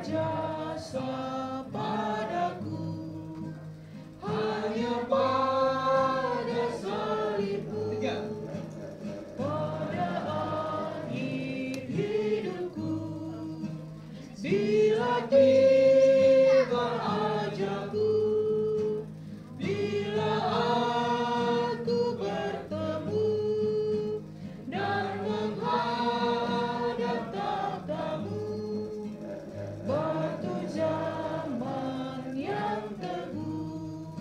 jasa padaku, hanya pada salibmu, pada akhir hidupku. Bila tiba ajalku, bila aku bertemu dan menghadap tatamu, batu zaman yang teguh,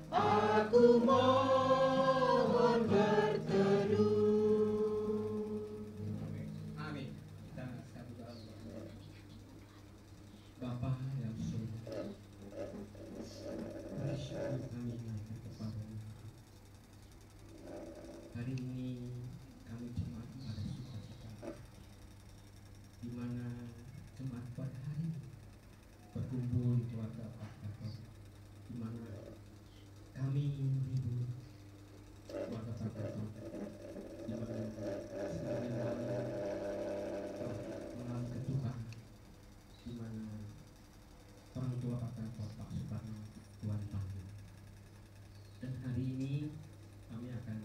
aku mohon berteduh. Amin. Kita satu doa. Bapa yang surga, bersyukur kami naikkan kepadamu. Hari ini kami jemaat pada sukacita, di mana jemaat pada hari ini berkumpul di keluarga Pak Gatot, di mana kami menghibur keluarga Pak Gatot, di mana sehari malam ketukan, di mana orang tua Pak Gatot, Pak Soekarno, Tuan panggil. Dan hari ini kami akan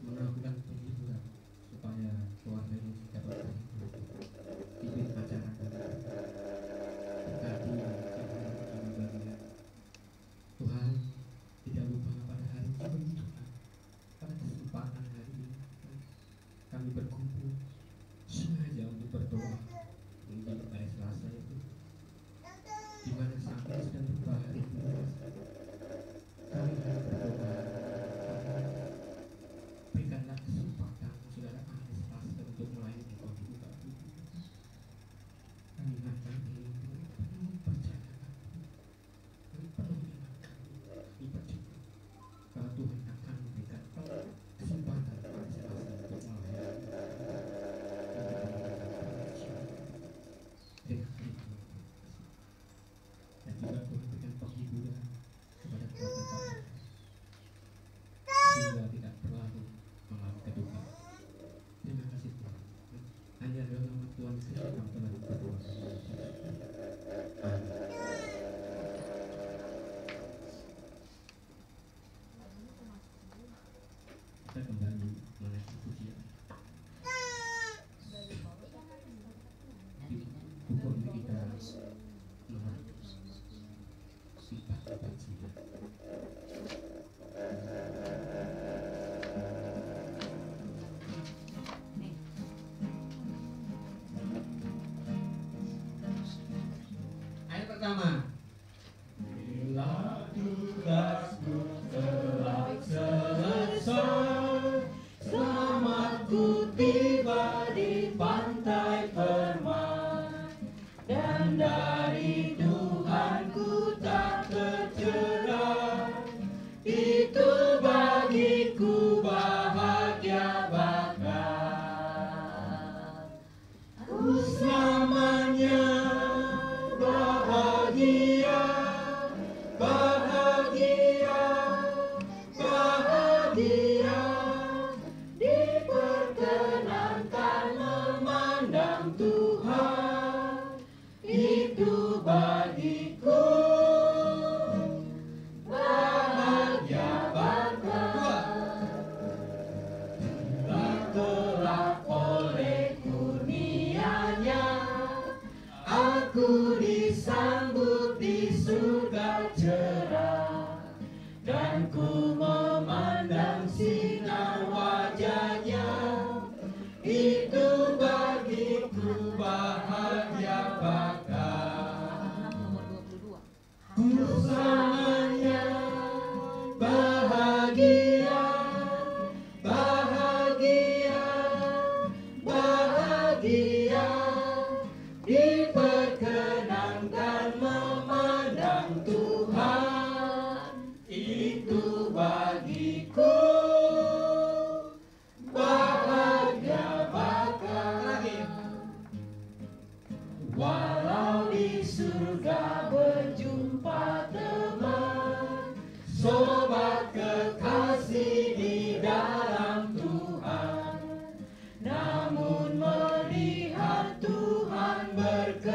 melakukan penghiburan supaya keluarga ini dapat terhibur. Pimpin acara kami berkati kami bagian. Tuhan, tidak lupa pada hari juga Tuhan, pada kesempatan hari ini kami berkumpul sengaja untuk berdoa mungkin pada Selasa itu, di mana sampai sedang berbaring kami akan berdoa. Berikanlah kesempatan saudara ahli Selasa untuk melayani Engkau di muka bumi. Kami ingatkan ini penuh percaya kami penuh iman kami percaya kalau Tuhan akan memberikan kesempatan pada Selasa untuk melayani. Dan juga Tuhan berikan penghiburan kepada keluarga Pak, sehingga tidak berlalu malam kedua. Terima kasih Tuhan. Hanya dalam nama Tuhan Yesus kami telah berdoa. Amin. Kita kembali menaikkan pujian. Buku kita nomor 449. Ayat pertama. Bila tugasku telah selesai, selamatku tiba di pantai permai, dan dari Tuhanku tak tercerai. Itu bagiku bahagia bakal. Aku selamanya bahagia, bahagia, bahagia. Diperkenankan memandang Tuhan, itu bagiku bahagia bakal. Telah oleh kurnia-Nya, aku disambut di surga cerah, dan ku memandang sinar wajah-Nya, itu bagiku bahagia bakal. Ku selamanya bahagia, bahagia, bahagia. Diperkenankan memandang Tuhan, itu bagiku bahagia bakal. Walau di surga berjumpa teman, sobat kekasih di dalam Tuhan, namun melihat Tuhan berkenan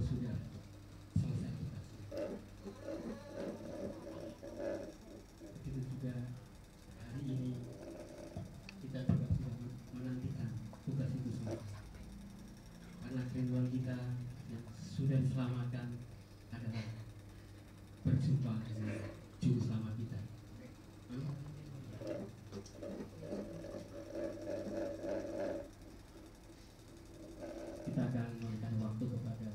sudah selesai tugas. Begitu juga hari ini kita juga sudah menantikan tugas itu semua. Karena kerinduan kita yang sudah diselamatkan adalah berjumpa dengan Juru Selamat kita. Kita akan memberikan waktu kepada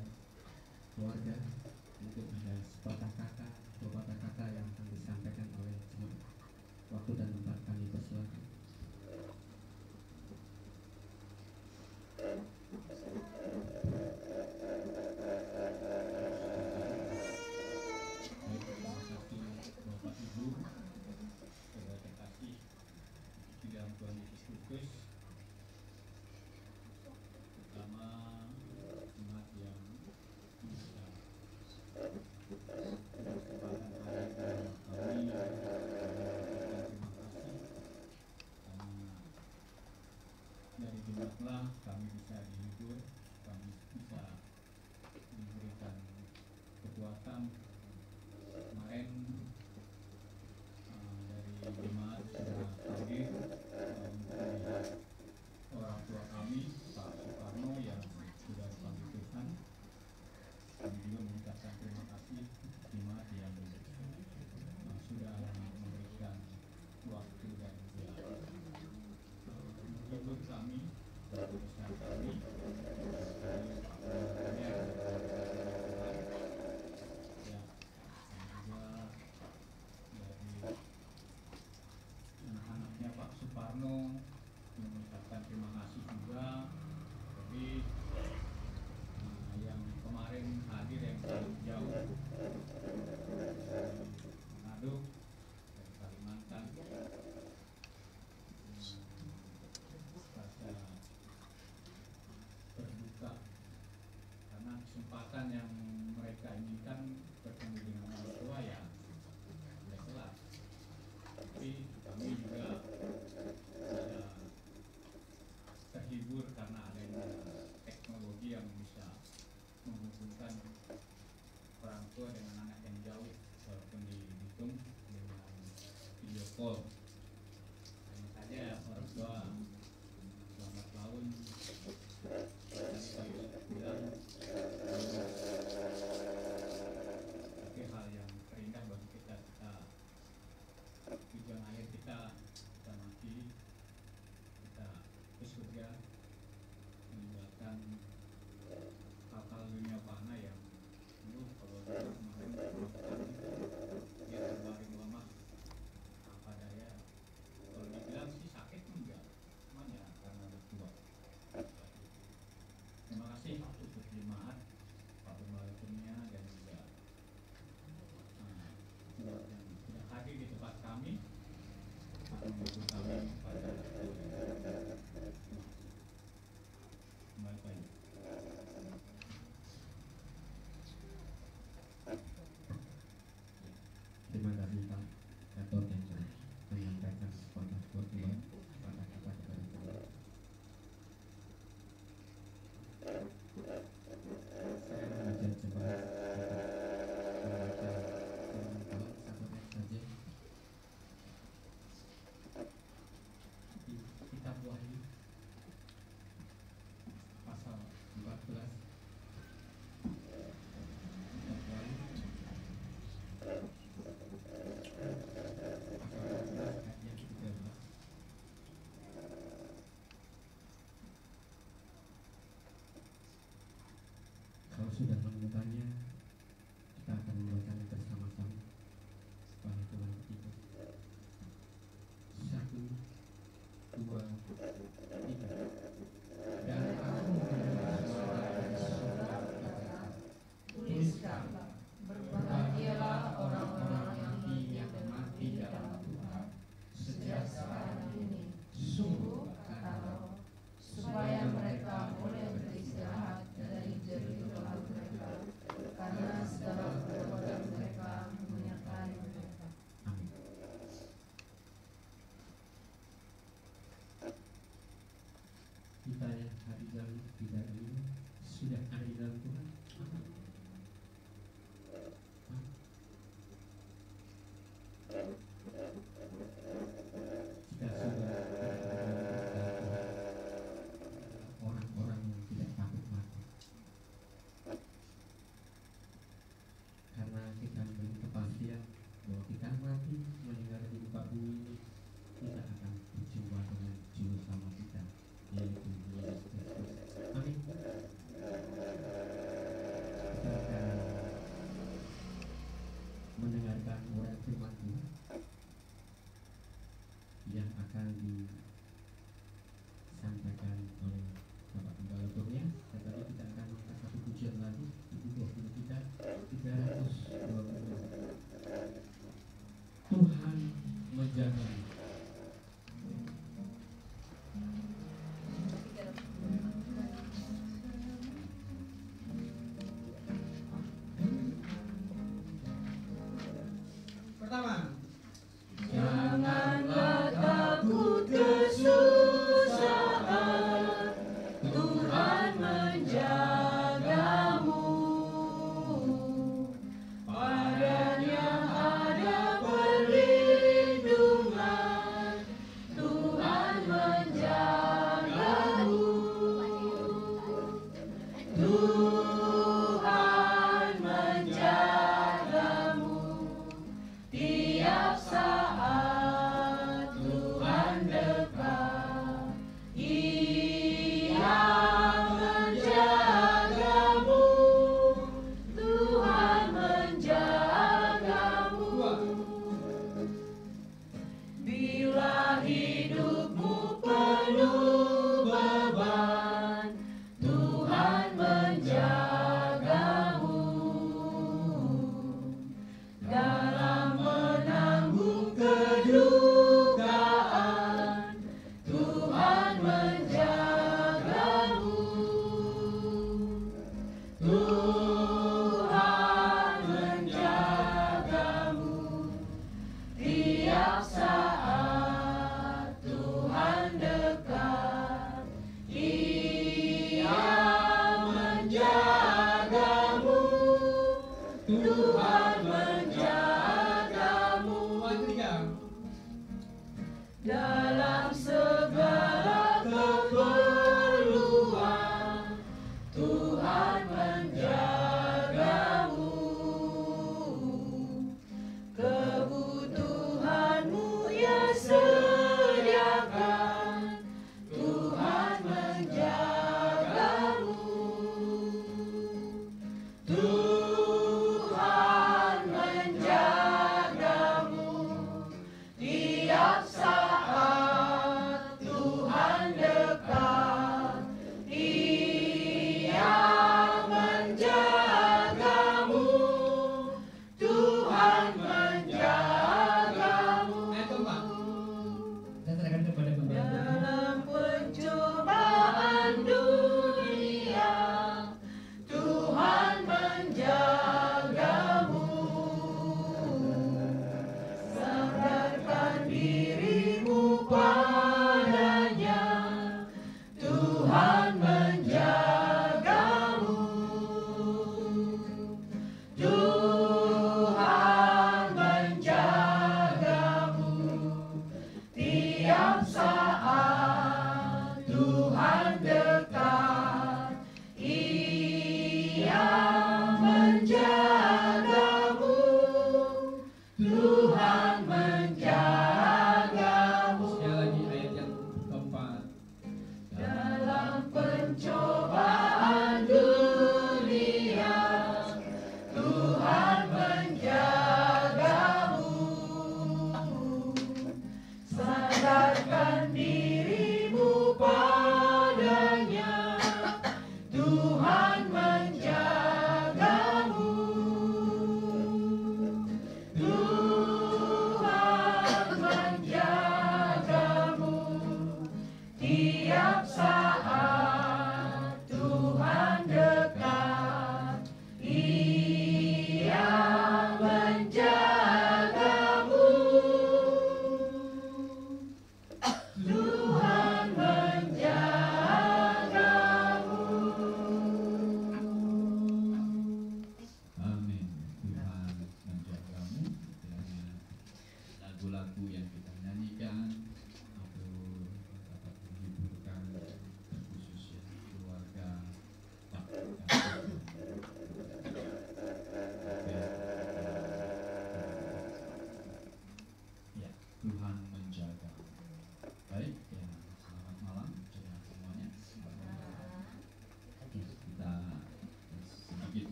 keluarga untuk ada sepatah kata, beberapa kata yang akan disampaikan oleh jemaat. Waktu dan tempat kami persilakan. Bapak Ibu, saudara terkasih di dalam Tuhan Yesus Kristus, terutama jemaat yang bisa kesempatan hari kami mengucapkan terima kasih karena dari jemaatlah kami bisa dihibur, kami bisa diberikan kekuatan. Kemarin dari jemaat sudah hadir dari orang tua kami Pak Suparno yang sudah dipanggil Tuhan. Kami juga mengucapkan terima kasih jemaat yang sudah memberikan waktu dan juga menghibur kami, berbesar kami. Anak-anaknya Pak Suparno mengucapkan terima kasih juga. Jadi yang kemarin hadir yang jauh dari Manado, dari Kalimantan, rasa berduka karena kesempatan yang mereka inginkan bertemu dengan orang tua ya sudah jelas. Tapi kami juga terhibur karena adanya teknologi yang bisa menghubungkan orang tua dengan anak yang jauh walaupun dihitung dengan video call. Hanya saja orang tua lambat laun tadi saya bilang tapi hal yang terindah bagi kita tujuan akhir kita mati, kita ke surga, meninggalkan hal-hal dunia fana yang kalau kemarin dia terbaring lemah apa daya. Kalau dibilang sih sakit enggak, cuman ya karena udah tua. Terima kasih untuk jemaat Pak Gembala Kurnia dan juga yang sudah hadir di tempat kami menghibur kami pada kembali pagi. Terima kasih Pak Gatot yang sudah menyampaikan sepatah kata kepada kita. Saya mengajak jemaat membaca firman Tuhan satu ayat saja di kitab Wahyu pasal 14. Kitab Wahyu pasal 14 ayat yang 13. Kalau sudah menemukannya, kita akan membacanya bersama-sama. Pada Tuhan ketiga. 1, 2, 3. Dan aku mendengar suara dari surga berkata, tuliskanlah, berbahagialah orang-orang yang mati dalam Tuhan sejak sekarang ini. Sungguh kata Roh, supaya mereka boleh beristirahat dari jerih Tuhan mereka bahwa kita mati meninggalkan di muka bumi ini, kita akan berjumpa dengan juru selamat kita, yaitu Yesus Kristus. Amin. Kita akan mendengarkan uraian firman Tuhan yang akan disampaikan oleh Bapak Gembala Kurnia. Setelah kita akan mengangkat satu pujian lagi, itu 20 kita 320. Tuhan menjaga. Pertama, Janganlah takut kesusahan, Tuhan menjagamu. Padanya ada perlindungan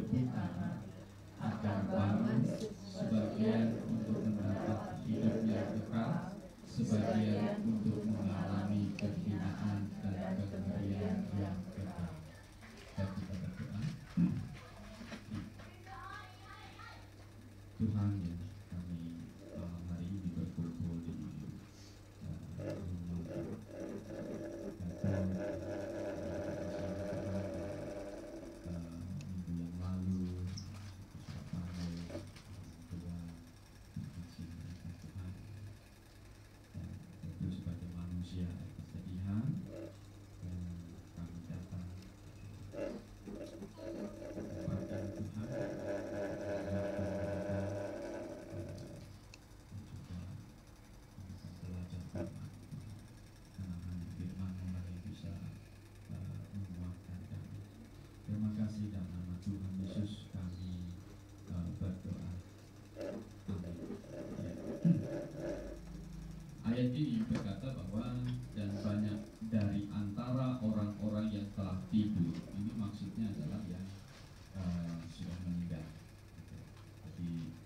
kita akan bangun, sebagian untuk mendapat hidup yang kekal, sebagian untuk mengalami kehinaan dan kengerian yang kekal. Dan kita berdoa. Tuhan, ya, kami malam hari ini berkumpul di rumah datang minggu yang lalu Tuhan, dan tentu sebagai manusia ada kesedihan, dan kami datang kepada Tuhan terima kasih dalam nama Tuhan Yesus kami berdoa. Amin. Ayat ini berkata bahwa dan banyak dari antara orang-orang yang telah tidur. Ini maksudnya adalah yang sudah meninggal. Jadi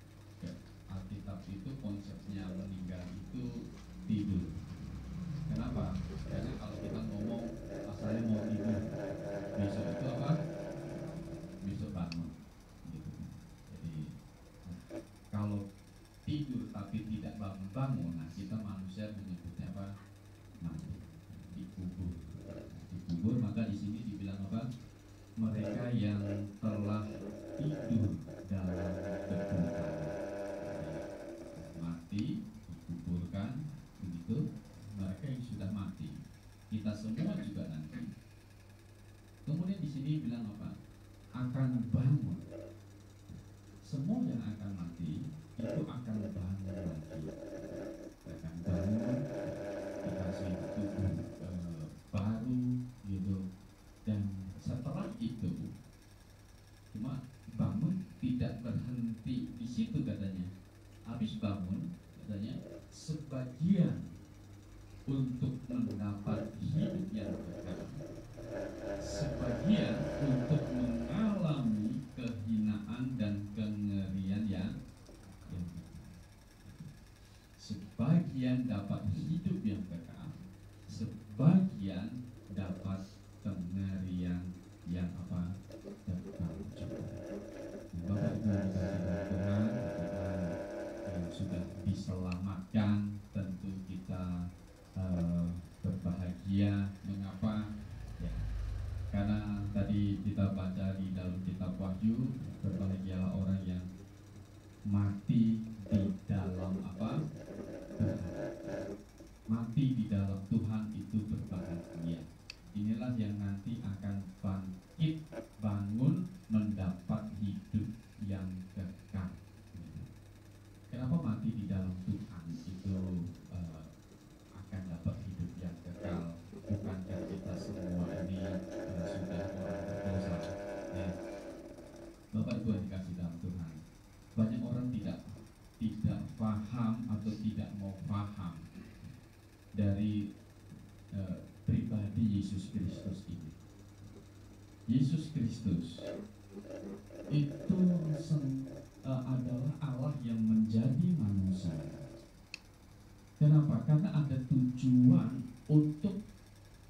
Alkitab itu konsepnya meninggal itu tidur. Kenapa? Karena kalau kita ngomong saya mau tidur, besok itu apa? Besok bangun gitu. Jadi kalau tidur tapi tidak bangun-bangun, nah kita manusia menyebutnya apa? Mati, dikubur. Dikubur, maka di sini dibilang apa? Mereka yang telah tidur dalam kekuburan. Mati, dikuburkan, begitu. Mereka yang sudah mati, kita semua juga nanti. Kemudian di sini bilang apa? Akan bangun. Semua yang akan mati itu akan bangun lagi. Akan bangun, dikasih tubuh baru, gitu. Dan setelah itu, cuma bangun tidak berhenti di situ katanya. Habis bangun, katanya sebagian untuk mendapat hidup yang kekal, sebagian untuk mengalami kehinaan dan kengerian yang sebagian dapat hidup yang kekal, sebagian dapat kengerian yang apa? Kekal juga. Bapak Ibu yang dikasihi Tuhan, yang sudah diselamatkan, tentu kita berbahagia. Mengapa? Ya, karena tadi kita baca di dalam kitab Wahyu, berbahagialah orang yang mati di dalam apa? Tuhan. Mati di dalam Tuhan itu berbahagia. Inilah yang nanti akan bangkit, bangun, mendapat hidup yang kekal. Kenapa mati di dalam Tuhan itu akan dapat hidup yang kekal? Bukankah kita semua ini sudah orang berdosa? Ya. Bapak Ibu yang dikasih dalam Tuhan, banyak orang tidak paham atau tidak mau paham dari pribadi Yesus Kristus ini. Yesus Kristus itu adalah Allah yang menjadi manusia. Kenapa? Karena ada tujuan untuk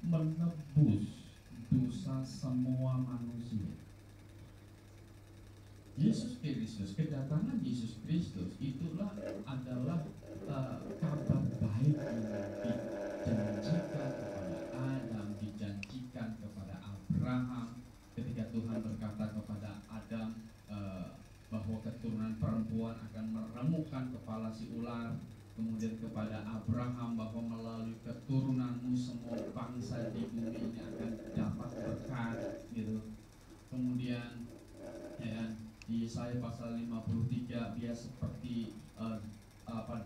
menebus dosa semua manusia. Yesus Kristus, kedatangan Yesus Kristus itulah adalah kabar baik yang dijanjikan kepada Adam, dijanjikan kepada Abraham ketika Tuhan berkata kepada Adam bahwa keturunan perempuan akan meremukkan kepala si ular. Kemudian kepada Abraham bahwa melalui keturunanmu semua bangsa di bumi ini akan dapat berkat, gitu. Kemudian ya, di Yesaya pasal 53 dia seperti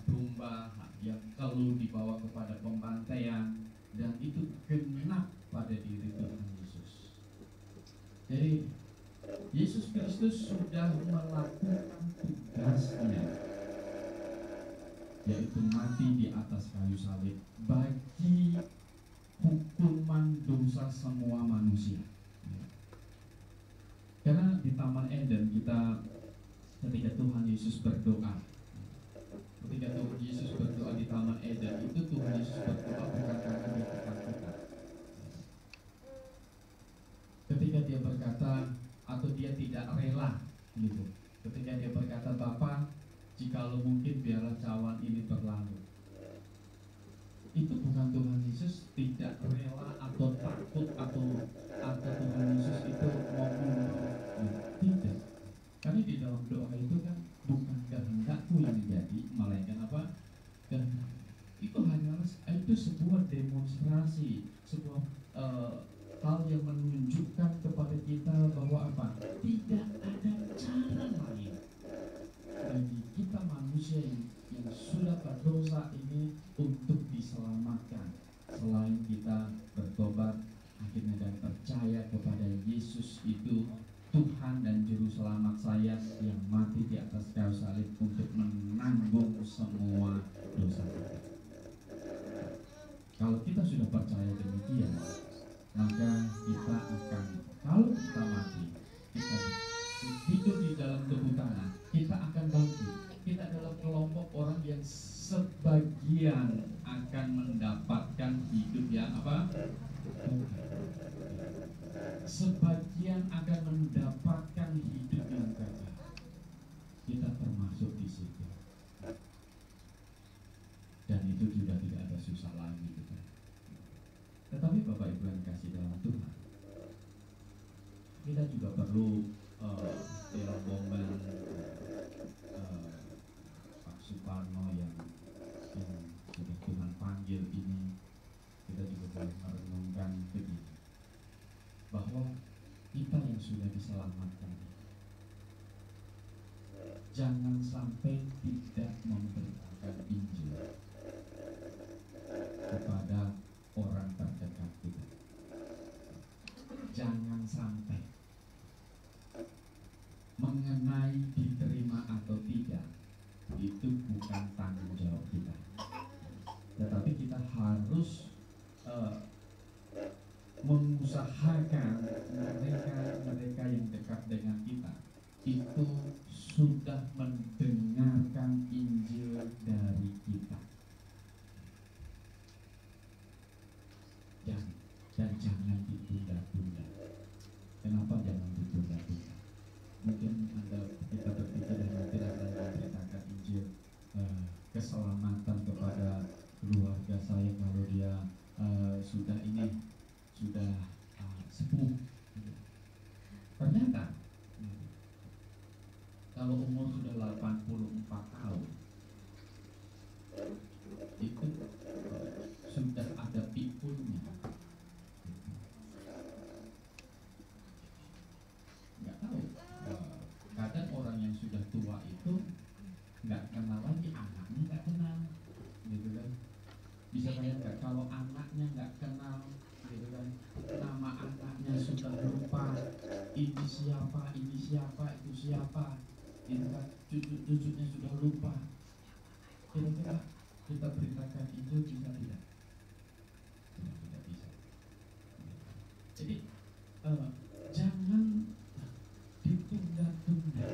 domba yang keluh dibawa kepada pembantaian, dan itu genap pada diri Tuhan Yesus. Jadi Yesus Kristus sudah melakukan tugasnya, yaitu mati di atas kayu salib bagi hukuman dosa semua manusia. Karena di Taman Eden, ketika Tuhan Yesus berdoa, ketika Tuhan Yesus berdoa di Taman Eden, itu Tuhan Yesus berdoa bukan karena dia ketakutan. Ketika dia berkata, atau dia tidak rela gitu, ketika dia berkata, Bapa, jikalau mungkin biarlah cawan ini berlalu, itu bukan Tuhan Yesus tidak rela atau takut atau Tuhan Yesus itu mau mundur. Tidak. Karena di dalam doa itu kan bukan kehendakku yang menjadi, melainkan apa? Kehendak. Itu hanyalah itu sebuah demonstrasi, sebuah hal yang menunjukkan kepada kita bahwa apa? Tidak ada cara lain bagi kita manusia yang sudah berdosa ini untuk diselamatkan selain kita bertobat akhirnya dan percaya kepada Yesus itu Tuhan dan Juru Selamat saya yang mati di atas kayu salib untuk menanggung semua dosa kita. Kalau kita sudah percaya demikian, maka kita akan, kalau kita mati, kita hidup di dalam kehutanan, kita akan bangkit. Kita adalah kelompok orang yang sebagian akan mendapatkan hidup yang apa? Sebagian akan mendapatkan hidup yang kekal. Kita termasuk di situ. Dan itu juga tidak ada susah lagi gitu. Tetapi Bapak Ibu yang kasih dalam Tuhan, kita juga perlu rombongan Pak Suparno yang sudah Tuhan panggil ini, kita juga boleh merenungkan begini, bahwa kita yang sudah diselamatkan jangan sampai tidak memberitakan Injil kepada orang terdekat kita. Jangan sampai mengenai diterima atau tidak, itu bukan tanggung jawab kita, tetapi kita harus mengusahakan mereka yang dekat dengan kita itu sudah mendengarkan Injil dari kita. Dan jangan ditunda-tunda. Kenapa jangan ditunda-tunda? Mungkin kita berpikir dan nanti akan memberitakan Injil keselamatan kepada keluarga saya kalau dia sudah sepuh. Ternyata kalau umur sudah 84 tahun itu sudah ada pikulnya. Nggak tahu, kadang orang yang sudah tua itu nggak kenal lagi anaknya, nggak kenal gitu kan. Bisa bayangkan kalau anaknya nggak kenal gitu kan, nama anaknya sudah lupa, ini siapa, itu siapa, itu kan, cucu-cucunya sudah lupa. Kira-kira kita beritakan itu bisa tidak? Tidak bisa. Jadi jangan ditunda-tunda.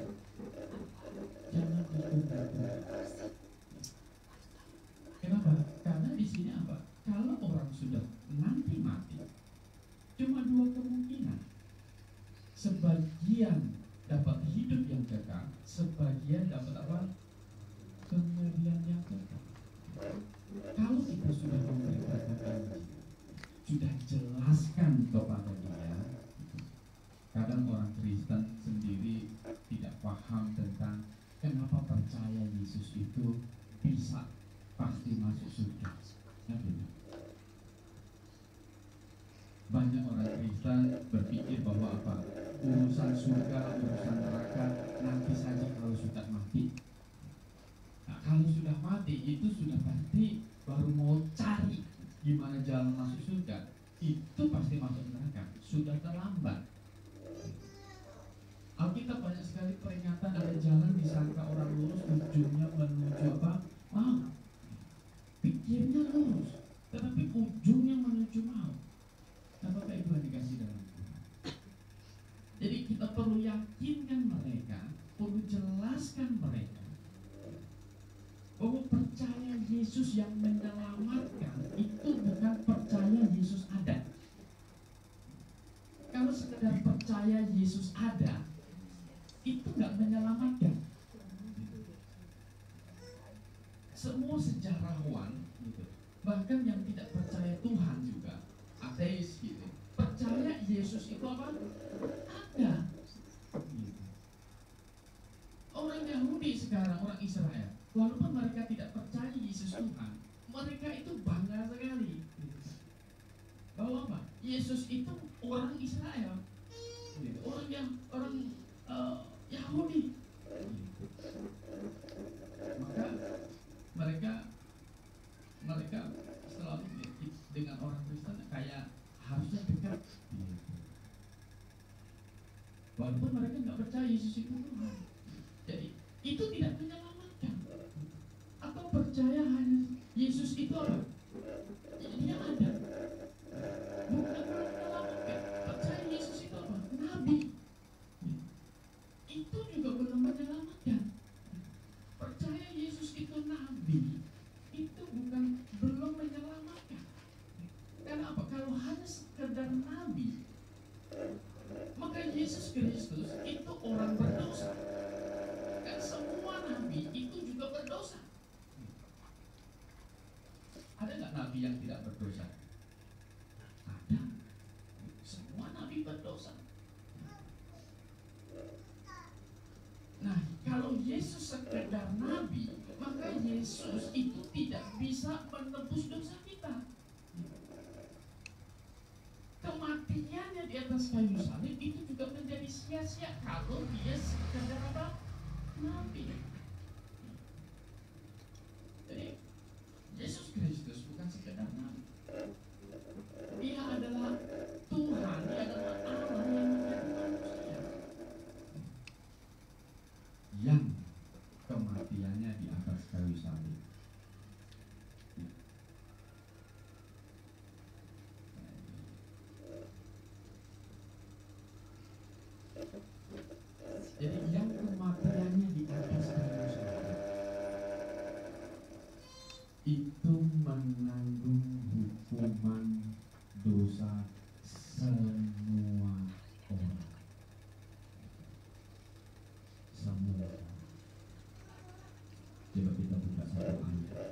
Jangan ditunda-tunda. Kenapa? Karena di sini apa? Kalau orang sudah nanti mati, cuma dua kemungkinan. Sebagian dapat hidup yang kekal, sebagian dapat apa? Kematian yang kekal. Kalau kita sudah sejarawan gitu, bahkan yang tidak percaya Tuhan juga, ateis gitu, percaya Yesus itu apa? Ada. Gitu. Orang Yahudi sekarang, orang Israel, walaupun mereka tidak percaya Yesus Tuhan, mereka itu bangga sekali. Gitu. Bahwa apa? Yesus itu orang Israel, gitu. Orang Yahudi. Gitu. Maka mereka selalu dengan orang Kristen kayak harusnya dekat. Gitu. Walaupun mereka nggak percaya Yesus itu Tuhan. Jadi itu tidak menyelamatkan. Atau percaya hanya Yesus itu apa? Dia ada. Bukan menyelamatkan. Percaya Yesus itu apa? Nabi. Itu juga belum menyelamatkan. Percaya Yesus itu nabi, itu belum menyelamatkan. Kenapa? Kalau hanya sekedar nabi, maka Yesus Kristus itu orang berdosa. Dan semua nabi itu juga berdosa. Ada nggak nabi yang tidak berdosa? Ada. Semua nabi berdosa. Nah, kalau Yesus sekedar nabi, maka Yesus itu tidak bisa menebus dosa kita. Kematiannya di atas kayu salib itu juga menjadi sia-sia kalau dia sekedar apa? Nabi. Jadi Yesus Kristus bukan sekedar nabi. Dia adalah Tuhan, dia adalah Allah yang menjadi manusia. Yang kematiannya di atas kayu salib. Jadi yang kematiannya di atas kayu salib itu menanggung hukuman dosa semua orang. Semua. Coba kita buka satu ayat.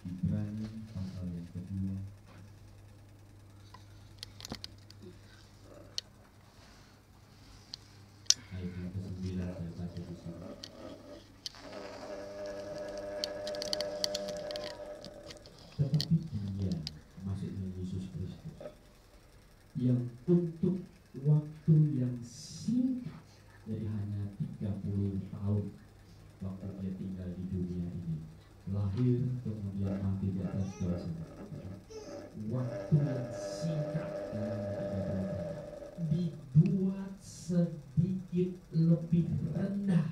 Ibrani pasal yang kedua. Ayat yang ke-9 saya baca di sini. Tetapi dia, maksudnya Yesus Kristus, yang untuk waktu yang singkat, jadi hanya 30 tahun waktu dia tinggal di dunia ini, lahir kemudian mati di atas kayu salib. Waktu yang singkat dibuat sedikit lebih rendah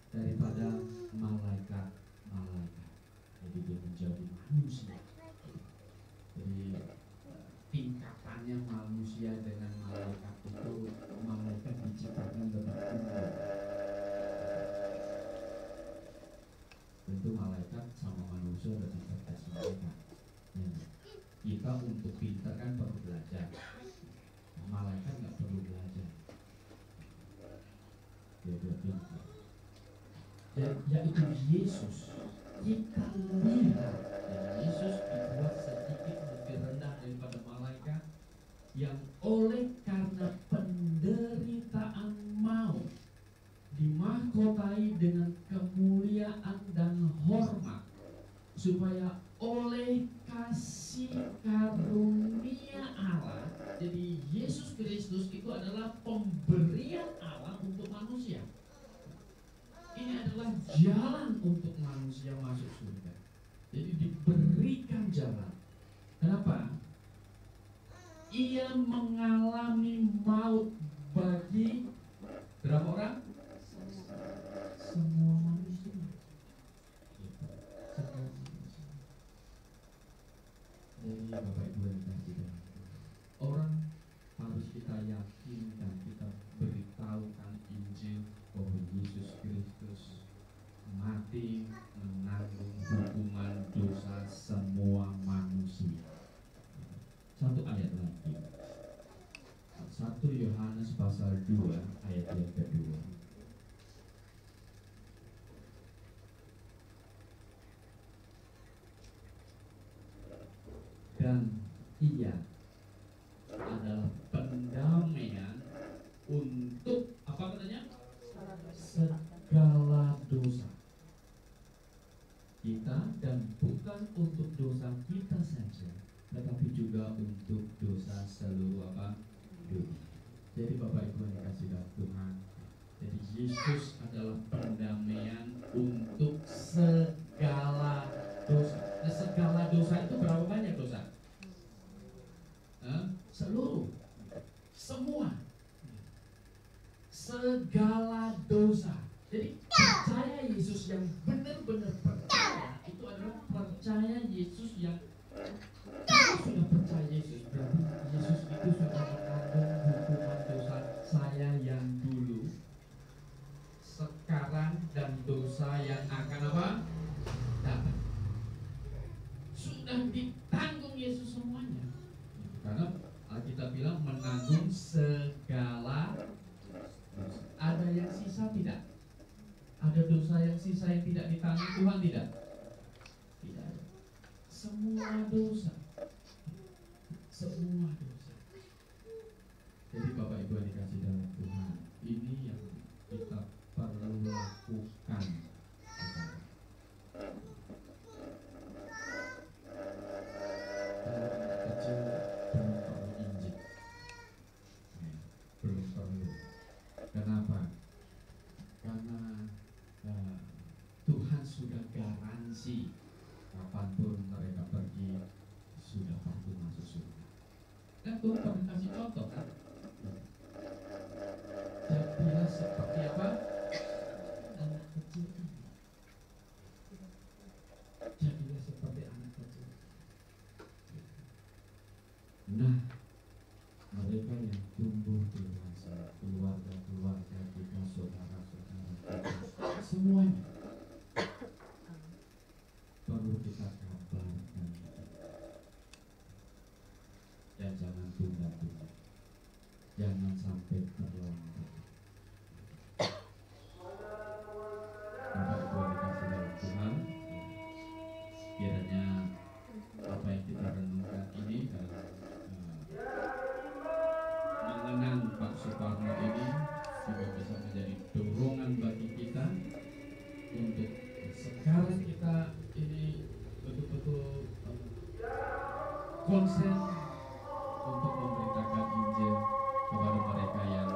daripada malaikat-malaikat. Jadi dia menjadi manusia. Jadi tingkatannya manusia dengan malaikat itu, malaikat diciptakan lebih tinggi. Tentu malaikat sama manusia lebih cerdas malaikat. Ya. Kita untuk pintar kan perlu belajar. Malaikat nggak perlu belajar. Dia pintar. Yaitu Yesus. Kita lihat Yesus dibuat sedikit lebih rendah daripada malaikat, yang oleh karena penderitaan maut dimahkotai dengan kemuliaan dan hormat, supaya oleh kasih karunia Allah. Jadi Yesus Kristus itu adalah pemberian Allah untuk manusia. Ini adalah jalan untuk manusia masuk surga. Jadi diberikan jalan. Kenapa? Ia mengalami maut bagi berapa orang? Semua manusia. Semua manusia. Jadi Bapak Ibu yang kasih, orang harus kita yakin dan kita beritahukan Injil bahwa Yesus Kristus mati menanggung hukuman dosa semua manusia. Satu ayat lagi. dan ia adalah pendamaian untuk apa katanya? Segala dosa kita, dan bukan untuk dosa kita saja, tetapi juga untuk dosa seluruh apa? Dunia. Jadi Bapak Ibu yang dikasihi dalam Tuhan, jadi Yesus adalah pendamaian untuk segala dosa. Nah, segala dosa itu berapa banyak dosa? Seluruh, semua, segala dosa. Jadi percaya Yesus yang benar-benar percaya itu adalah percaya Yesus yang sudah percaya Yesus, berarti Yesus itu sudah menanggung hukuman dosa saya yang dulu, sekarang, dan dosa yang akan apa? Datang. Sudah ditanggung Yesus semuanya. Karena Alkitab bilang menanggung segala dosa. Ada yang sisa tidak? Ada dosa yang sisa yang tidak ditanggung Tuhan tidak? Tidak ada. Semua dosa. Semua dosa. Jadi Bapak Ibu yang dikasih dalam Tuhan, ini yang kita perlu lakukan. Kecil belum perlu injil, belum perlu. Kenapa? Karena Tuhan sudah garansi kapanpun mereka pergi sudah pasti masuk surga. Kan Tuhan pernah kasih contoh kan? Jadilah seperti apa? Anak kecil ini. Jadilah seperti anak kecil. Nah, mereka yang tumbuh dewasa, keluarga-keluarga kita, saudara-saudara kita, semuanya perlu kita kabarkan, dan jangan tunda-tunda, jangan sampai terlambat. Bapak Ibu dikasih dalam Tuhan, kiranya apa yang kita renungkan ini mengenang Pak Suparno ini juga bisa menjadi dorongan bagi kita untuk sekarang kita ini betul-betul konsen untuk memberitakan Injil kepada mereka yang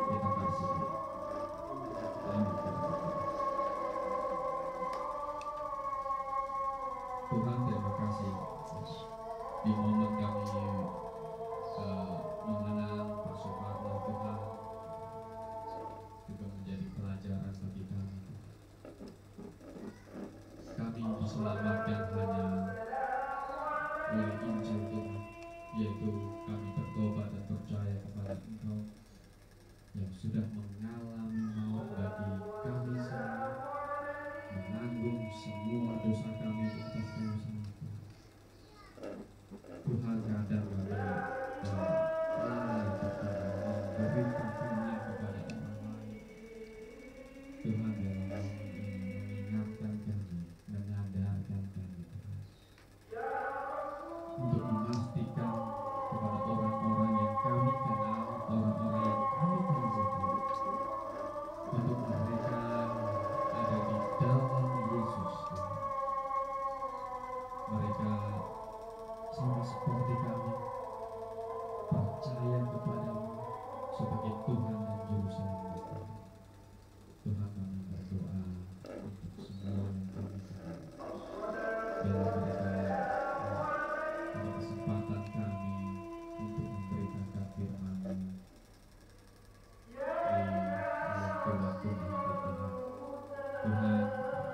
kita kasihi. Tuhan, terima kasih di momen kami mengenang Pak Suparno, Tuhan, juga menjadi pelajaran bagi kami. Kami diselamatkan hanya oleh Injil Tuhan, yaitu kami bertobat dan percaya kepada Engkau yang sudah mengalami maut bagi kami semua, menanggung semua dosa kami di atas kayu salib. Tuhan, kadang kami lalai kepada memberitakannya kepada orang lain. Tuhan, dalam mengingatkan kami, menyadarkan kami untuk memastikan kepada orang-orang yang kami kenal, orang-orang yang kami kasihi, untuk mereka ada di dalam Yesus. Mereka sama seperti kami, percaya kepadamu sebagai Tuhan dan Juru Selamat. Tuhan, kami berdoa untuk semua yang kami kenal, biarlah mereka pada kesempatan kami untuk memberitakan firman-Mu di waktu-waktu hidup Tuhan. Tuhan,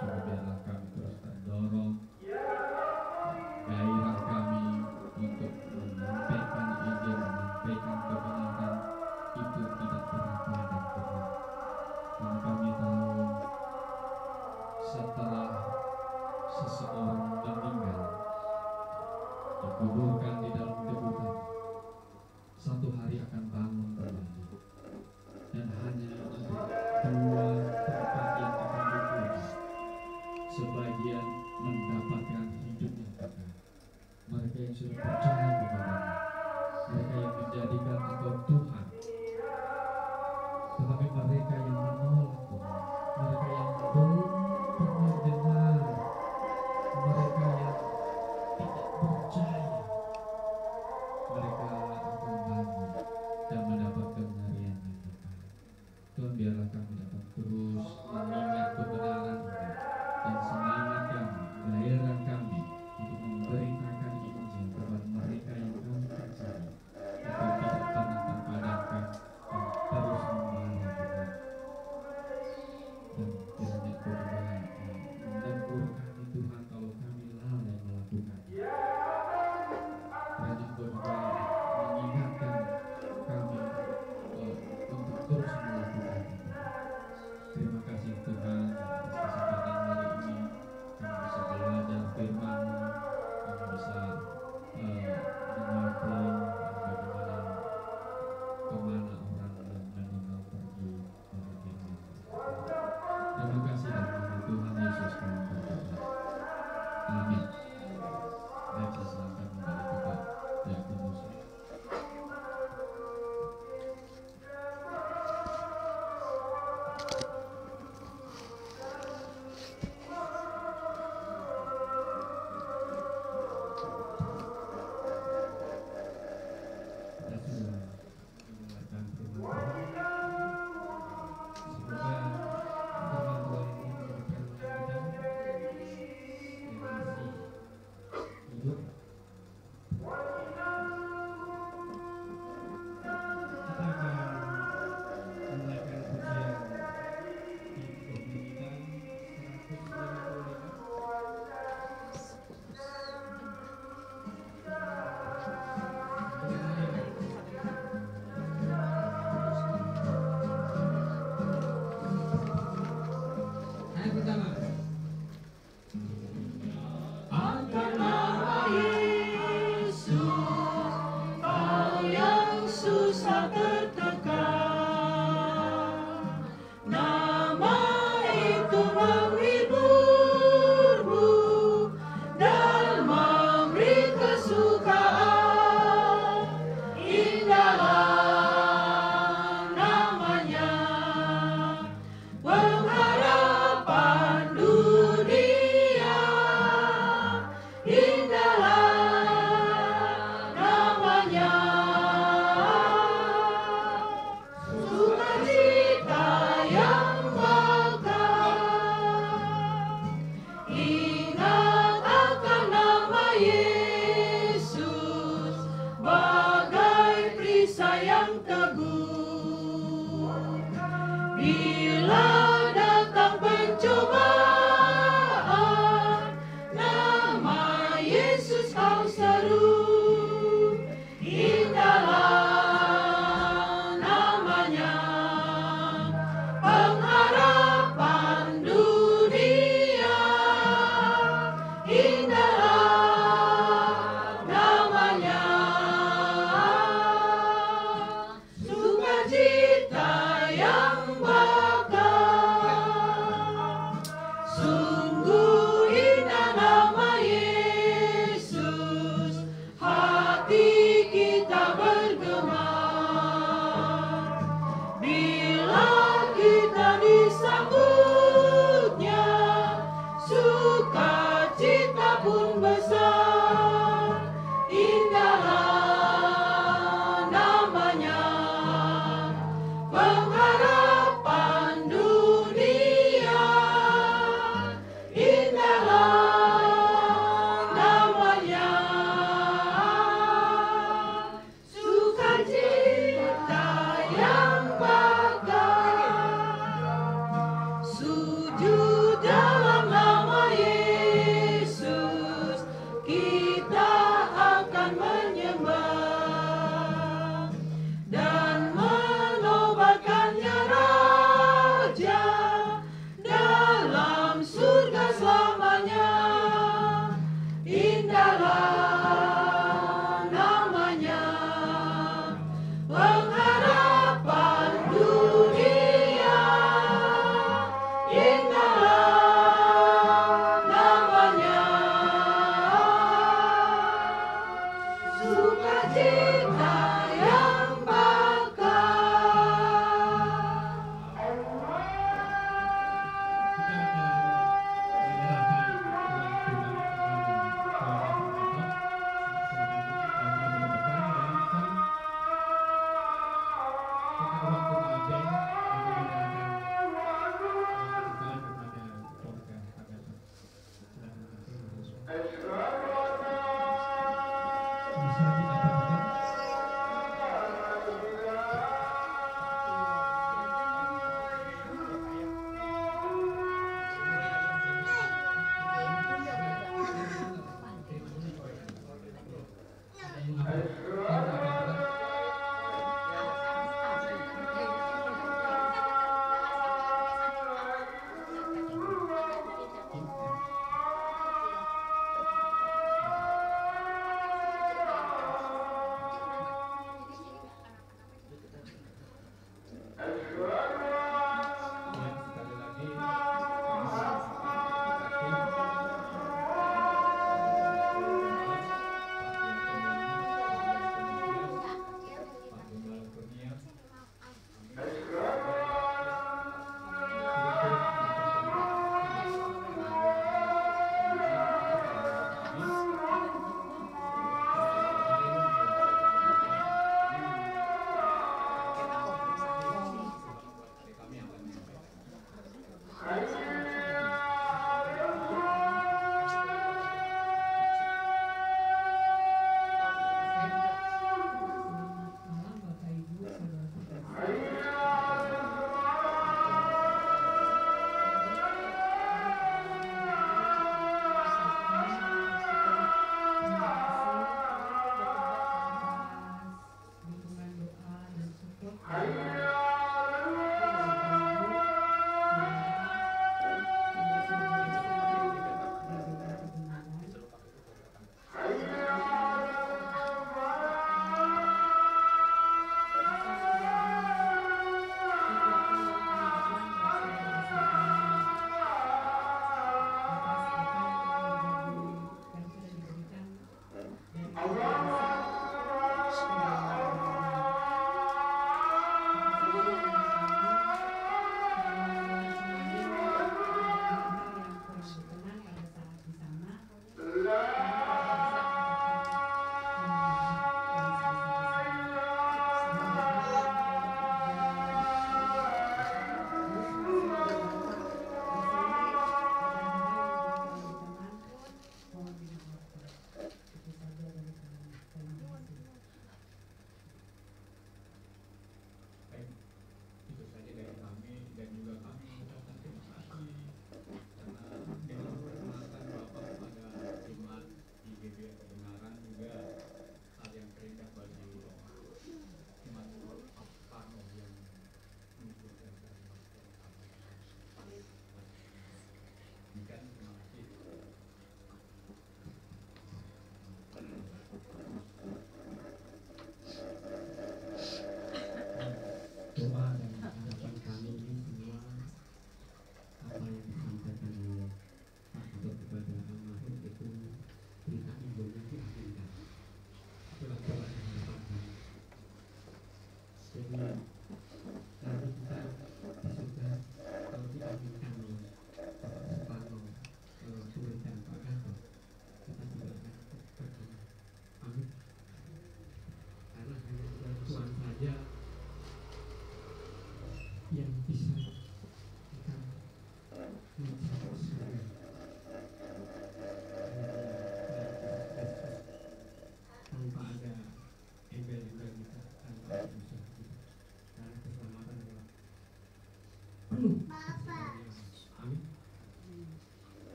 juga biarlah kami terus terdorong, gairah kami untuk menyampaikan Injil, menyampaikan kebenaran itu tidak pernah padam, Tuhan. Karena kami tahu setelah seseorang meninggal, dikuburkan di dalam kebutaan, satu hari akan bangun kembali, dan hanya ada dua tempat yang akan dikuburkan. Sebagian mendapatkan hidup yang kekal, mereka firman, kami bisa mengerti bagaimana kemana orang yang meninggal pergi dari firman. Terima kasih dan nama Tuhan Yesus kami berdoa. Amin. Baik, saya silakan kembali kepada Yakobus.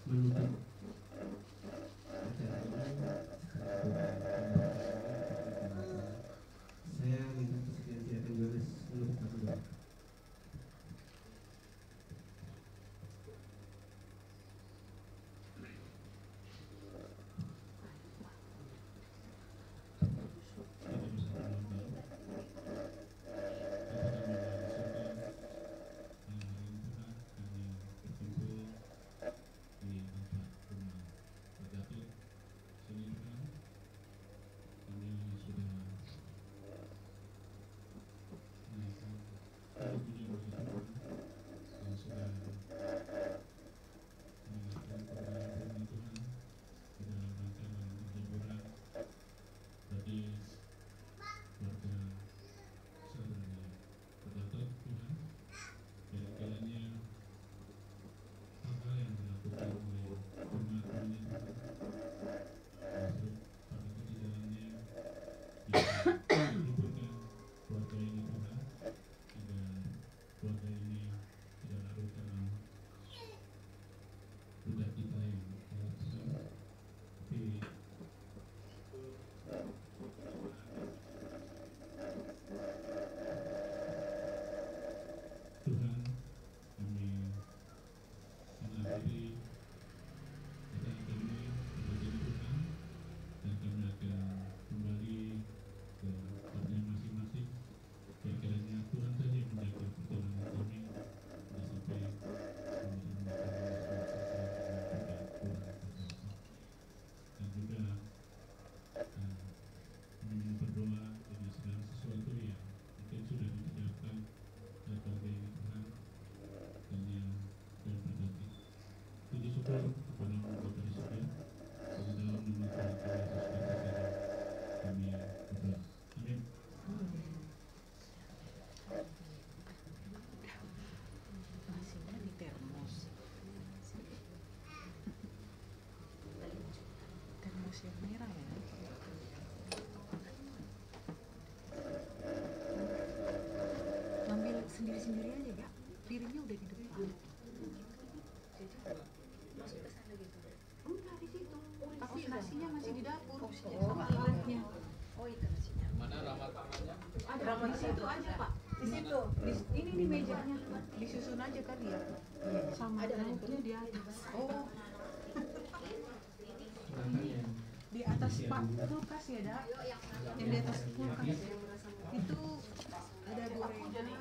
menutup acara ini saya minta kesediaan silakan Yohanes menutup satu doa. Sendiri-sendiri aja ya, piringnya udah di depan. Masuk ke sana gitu. Enggak di situ. Nasinya masih di dapur. Sama alatnya. Oh itu nasinya. Mana ramat tangannya? Ada rapat di situ aja Pak. Di situ. Ini di mejanya. Disusun aja kali ya. Sama Ada lauknya di atas. Oh, Silakan yang di atas Pak kulkas ya Dak. Yang di atas kulkas. Itu ada gorengan.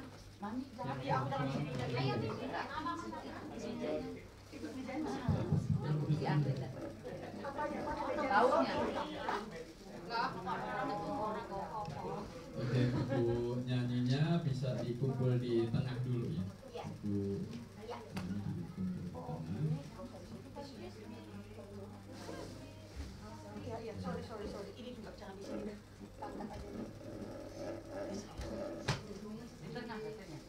yang Oke, buku nyanyinya bisa dikumpul di tengah dulu ya. Buku nyanyi dikumpul di tengah. Iya, sorry. Ini juga jangan di sini. Angkat aja. Di tengah katanya.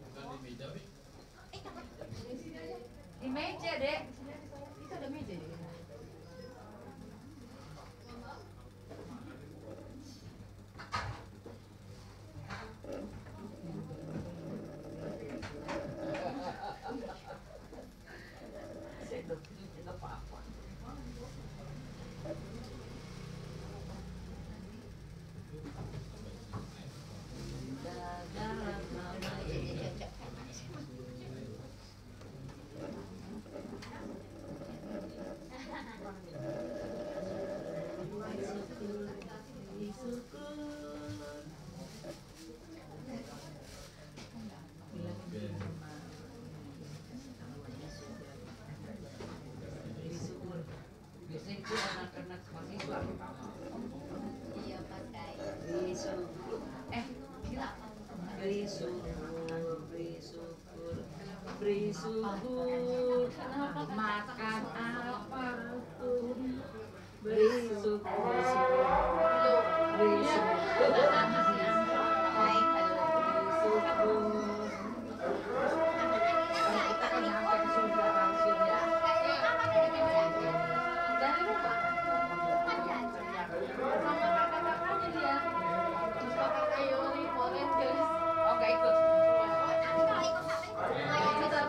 Bukan di meja, Wi. Di meja, Dek. Itu ada meja di sana. Iya pakai beri syukur makan apapun beri syukur beri syukur kita kan sampai ke surga langsung ya jangan lupa sama kakak-kakaknya dia terus kakak Ayoli volunteers oh gak ikut kita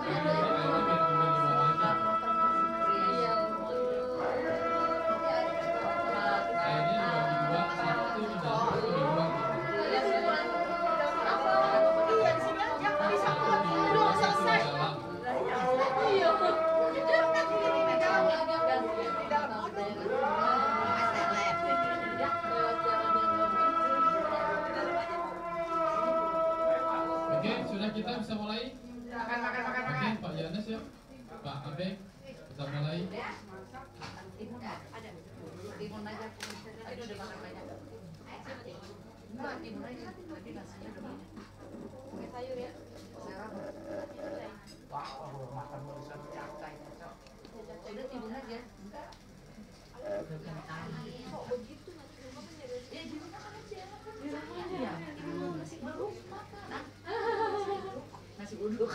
Pak Abe, kita mulai. Timun ada. Timun aja. Aduh udah makan banyak. Enggak, timun aja. Tapi nasinya udah banyak. Pakai sayur ya. Serap. Makan mau bisa mencapai. Udah timun aja. Enggak. Kok begitu nanti rumah kan ya? Ya di rumah kan aja. Di rumah aja. Timun nasi uduk makan. Nasi uduk.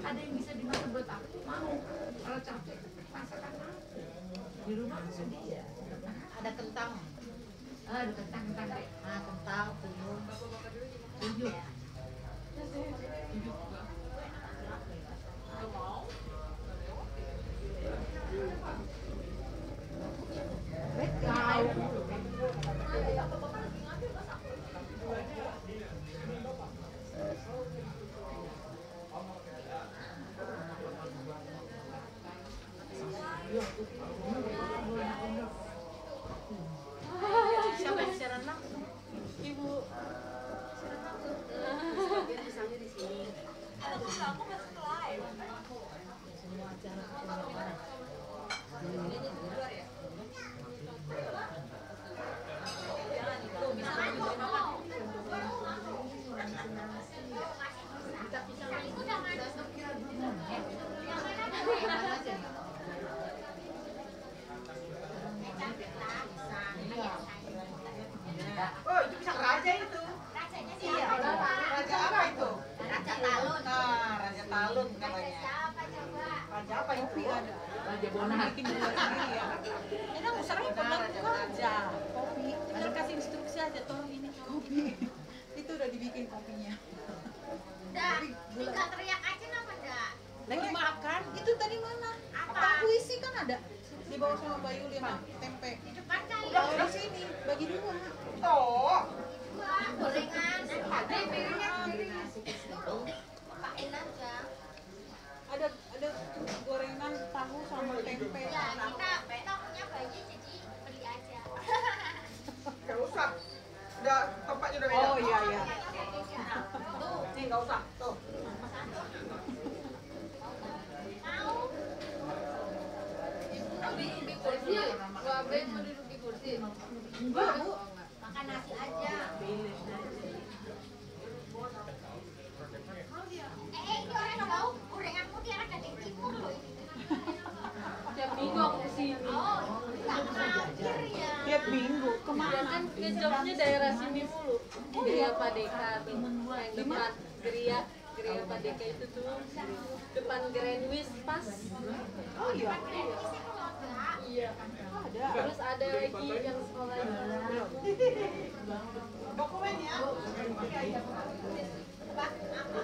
Ada yang bisa dimakan buat aku mau. Kalau capek masakan aku. Di rumah sedia. Ada kentang. Ada kentang. Ah, kentang, tuyul. Tuyul. Tuyul juga. Enggak mau. Siapa yang siaran langsung? Ibu. Siaran langsung. Dia misalnya di sini. Aku masuk live. Semua acara. Ini di luar ya? Tuh, misalnya di makan. Oh, itu pisang raja itu. Rajanya Iya. siapa? Raja apa itu? Raja Talun. Nah, raja talun Raja katanya. siapa coba? Raja apa itu? Raja Bona. Bikin dua sendiri ya. Enak usahanya pelan aja. Kopi, tinggal kasih instruksi aja, tolong ini kopi. Itu udah dibikin kopinya. Dah, tinggal teriak aja nama dah. Lagi makan, itu tadi mana? Apa? Tahu isi kan ada. Dibawa sama Bayu sama tempe. Di depan kali. Udah di sini, bagi dua. Oh, Wah, gorengan. Ada piringnya sendiri. Pakai aja. Ada gorengan tahu sama tempe. Ya, kita punya baju jadi beli aja. nggak usah. Udah tempatnya udah beda. Oh iya iya. Tuh, Nih nggak usah. Tuh. mau. Di kursi. Babe mau duduk di kursi. Enggak, Bu. Makan nasi aja. Ini orang nggak mau gorenganmu dia anak dari timur loh ini. Tiap minggu aku kesini. Oh, tak mampir ya. Tiap minggu Ya kemana? kan ke jobnya daerah sini mulu. Di Geria Padeka tuh. Yang depan Geria Padeka itu tuh. Depan Grand Wis pas. Oh iya. Iya. Ada. Terus ada lagi yang sekolah Dokumennya. Pak, apa?